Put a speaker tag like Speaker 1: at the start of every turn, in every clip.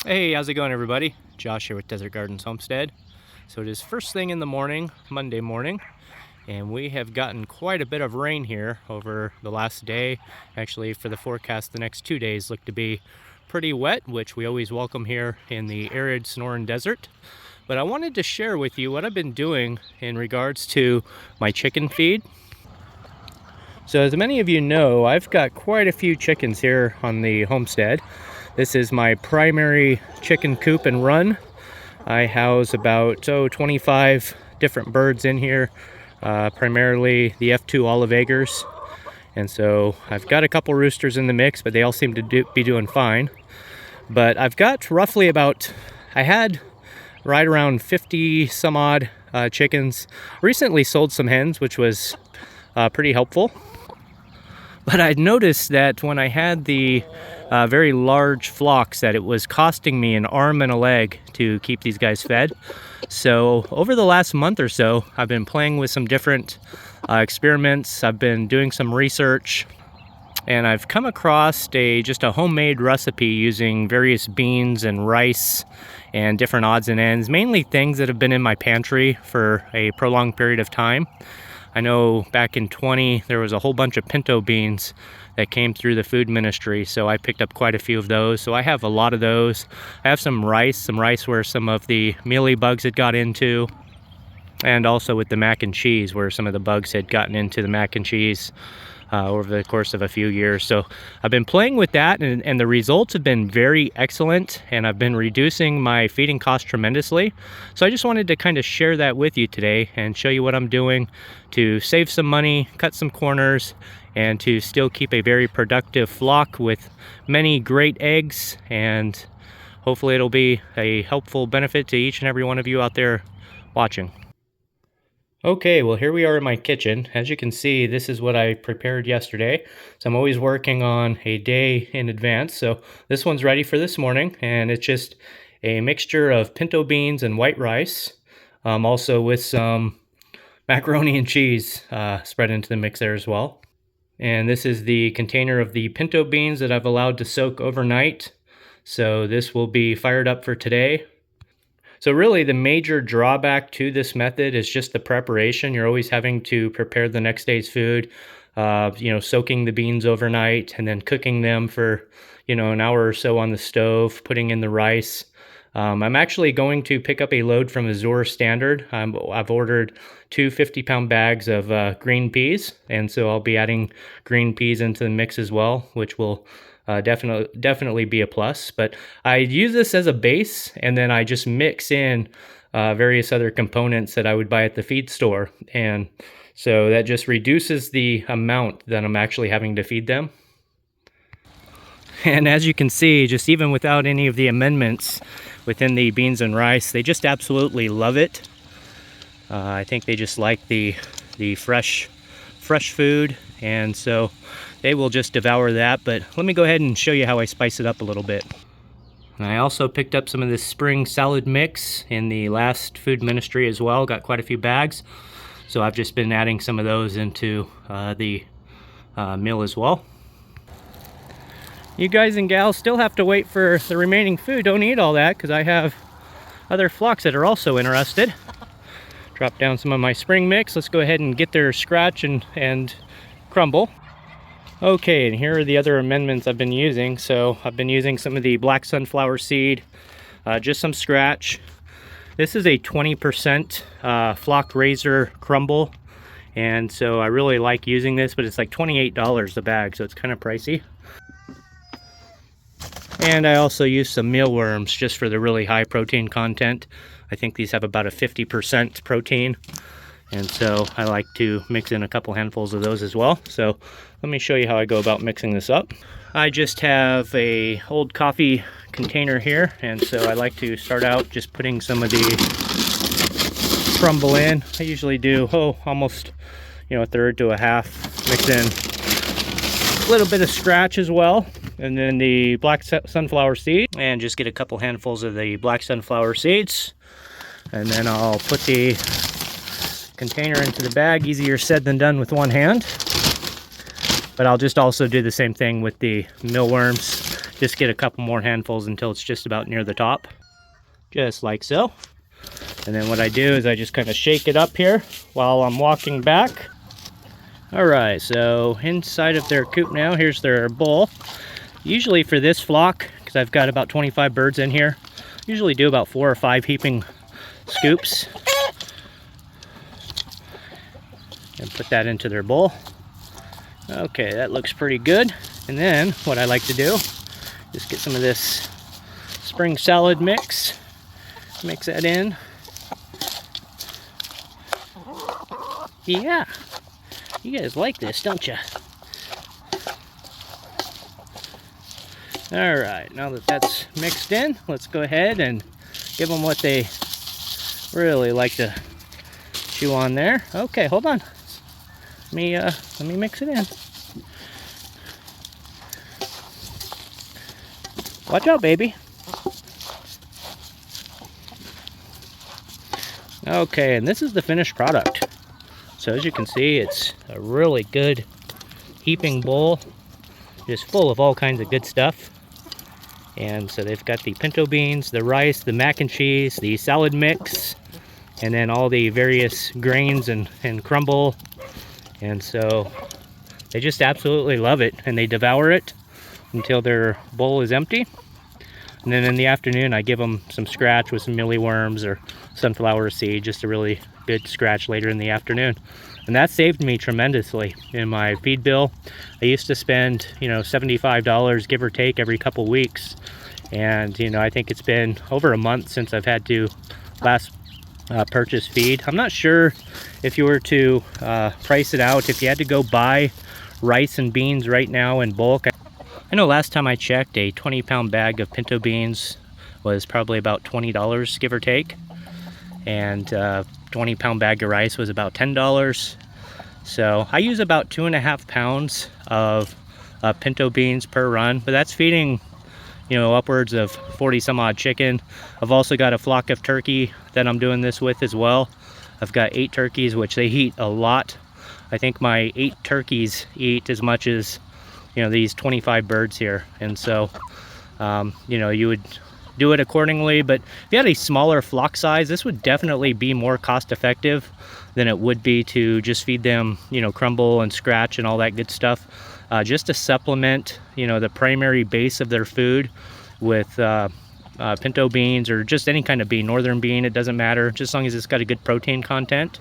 Speaker 1: Hey, how's it going, everybody? Josh here with Desert Gardens Homestead. So it is first thing in the morning, Monday morning, and we have gotten quite a bit of rain here over the last day. Actually, for the forecast, the next 2 days look to be pretty wet, which we always welcome here in the arid Sonoran Desert. But I wanted to share with you what I've been doing in regards to my chicken feed. So as many of you know, I've got quite a few chickens here on the homestead. This is my primary chicken coop and run. I house about 25 different birds in here, primarily the F2 olive eggers. And so I've got a couple roosters in the mix, but they all seem to be doing fine. But I've got roughly I had right around 50 some odd chickens. Recently sold some hens, which was pretty helpful. But I'd noticed that when I had the very large flocks, that it was costing me an arm and a leg to keep these guys fed. So over the last month or so, I've been playing with some different experiments. I've been doing some research, and I've come across just a homemade recipe using various beans and rice and different odds and ends, mainly things that have been in my pantry for a prolonged period of time. I know back in 20, there was a whole bunch of pinto beans that came through the food ministry, so I picked up quite a few of those. So I have a lot of those. I have some rice where some of the mealy bugs had got into, and also with the mac and cheese where some of the bugs had gotten into the mac and cheese over the course of a few years. So I've been playing with that, and the results have been very excellent, and I've been reducing my feeding cost tremendously. So I just wanted to kind of share that with you today and show you what I'm doing to save some money, cut some corners, and to still keep a very productive flock with many great eggs. And hopefully it'll be a helpful benefit to each and every one of you out there watching. Okay, well, here we are in my kitchen. As you can see, this is what I prepared yesterday. So I'm always working on a day in advance. So this one's ready for this morning, and it's just a mixture of pinto beans and white rice, also with some macaroni and cheese spread into the mix there as well. And this is the container of the pinto beans that I've allowed to soak overnight. So this will be fired up for today. So really the major drawback to this method is just the preparation. You're always having to prepare the next day's food, soaking the beans overnight and then cooking them for, an hour or so on the stove, putting in the rice. I'm actually going to pick up a load from Azure Standard. I've ordered 2 50-pound bags of green peas, and so I'll be adding green peas into the mix as well, which will definitely be a plus. But I use this as a base, and then I just mix in various other components that I would buy at the feed store, and so that just reduces the amount that I'm actually having to feed them. And as you can see, just even without any of the amendments within the beans and rice, they just absolutely love it. I think they just like the fresh food, and so they will just devour that. But let me go ahead and show you how I spice it up a little bit. And I also picked up some of this spring salad mix in the last food ministry as well. Got quite a few bags, so I've just been adding some of those into the meal as well. You guys and gals still have to wait for the remaining food. Don't eat all that, because I have other flocks that are also interested. Drop down some of my spring mix. Let's go ahead and get their scratch and crumble. Okay, and here are the other amendments I've been using. So I've been using some of the black sunflower seed, just some scratch. This is a 20% flock raiser crumble, and so I really like using this, but it's like $28 a bag, so it's kind of pricey. And I also use some mealworms just for the really high protein content. I think these have about a 50% protein, and so I like to mix in a couple handfuls of those as well. So let me show you how I go about mixing this up. I just have a old coffee container here, and so I like to start out just putting some of the crumble in. I usually do almost a third to a half. Mix in a little bit of scratch as well, and then the black sunflower seed, and just get a couple handfuls of the black sunflower seeds, and then I'll put the container into the bag. Easier said than done with one hand, but I'll just also do the same thing with the mealworms. just get a couple more handfuls until it's just about near the top, just like so. And then what I do is I just kind of shake it up here while I'm walking back. All right, so inside of their coop now, here's their bowl. Usually for this flock, because I've got about 25 birds in here, usually do about 4 or 5 heaping scoops. And put that into their bowl. Okay, that looks pretty good. And then what I like to do, just get some of this spring salad mix, mix that in. Yeah, you guys like this, don't you? All right, now that that's mixed in, let's go ahead and give them what they really like to chew on there. Okay, hold on. Let me mix it in. Watch out, baby. Okay, and this is the finished product. So as you can see, it's a really good heaping bowl, just full of all kinds of good stuff. And so they've got the pinto beans, the rice, the mac and cheese, the salad mix, and then all the various grains and crumble. And so they just absolutely love it, and they devour it until their bowl is empty. And then in the afternoon, I give them some scratch with some mealyworms or sunflower seed, just a really good scratch later in the afternoon. And that saved me tremendously in my feed bill. I used to spend, $75 give or take every couple weeks. And, I think it's been over a month since I've had to last purchase feed. I'm not sure if you were to price it out, if you had to go buy rice and beans right now in bulk. I know last time I checked, a 20-pound bag of pinto beans was probably about $20, give or take. And 20-pound bag of rice was about $10. So I use about 2.5 pounds of pinto beans per run, but that's feeding, upwards of 40 some odd chicken. I've also got a flock of turkey that I'm doing this with as well. I've got 8 turkeys, which they eat a lot. I think my 8 turkeys eat as much as, these 25 birds here. And so, you would do it accordingly. But if you had a smaller flock size, this would definitely be more cost effective than it would be to just feed them, crumble and scratch and all that good stuff. Just to supplement, the primary base of their food with pinto beans or just any kind of bean, northern bean, it doesn't matter, just as long as it's got a good protein content.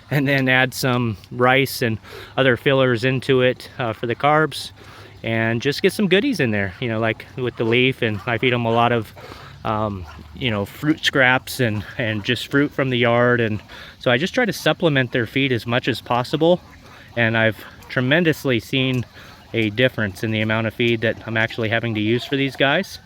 Speaker 1: And then add some rice and other fillers into it for the carbs, and just get some goodies in there, like with the leaf. And I feed them a lot of fruit scraps and just fruit from the yard. And so I just try to supplement their feed as much as possible. And I've tremendously seen a difference in the amount of feed that I'm actually having to use for these guys.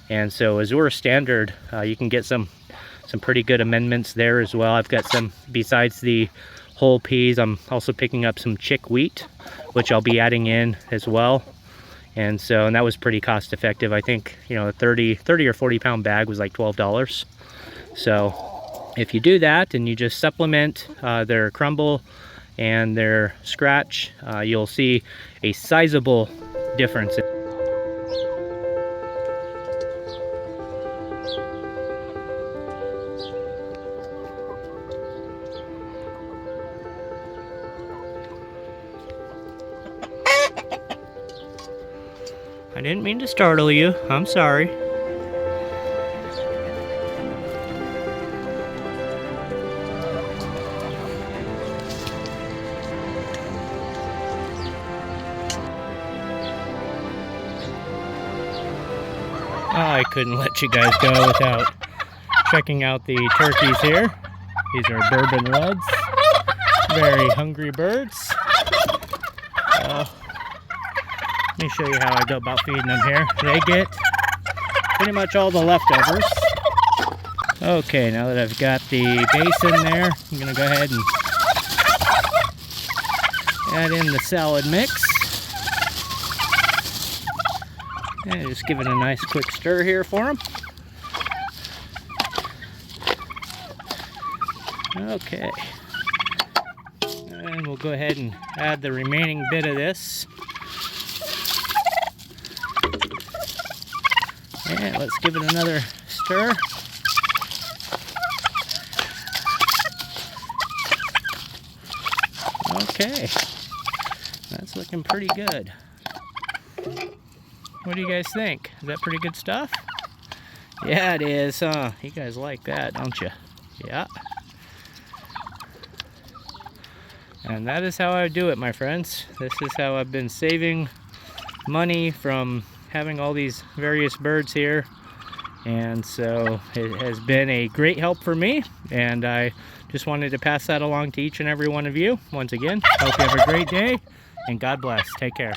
Speaker 1: And so Azura Standard, you can get some pretty good amendments there as well. I've got some, besides the whole peas, I'm also picking up some chick wheat, which I'll be adding in as well. And so, and that was pretty cost effective. I think, a 30 or 40 pound bag was like $12. So if you do that and you just supplement their crumble and their scratch, you'll see a sizable difference. I didn't mean to startle you. I'm sorry. I couldn't let you guys go without checking out the turkeys here. These are Bourbon Reds. Very hungry birds. Let me show you how I go about feeding them here. They get pretty much all the leftovers. Okay, now that I've got the base in there, I'm going to go ahead and add in the salad mix. And just give it a nice quick stir here for them. Okay. And we'll go ahead and add the remaining bit of this. And let's give it another stir. Okay, that's looking pretty good. What do you guys think? Is that pretty good stuff? Yeah, it is, huh? You guys like that, don't you? Yeah. And that is how I do it, my friends. This is how I've been saving money from having all these various birds here. And so it has been a great help for me, and I just wanted to pass that along to each and every one of you. Once again, hope you have a great day, and God bless. Take care.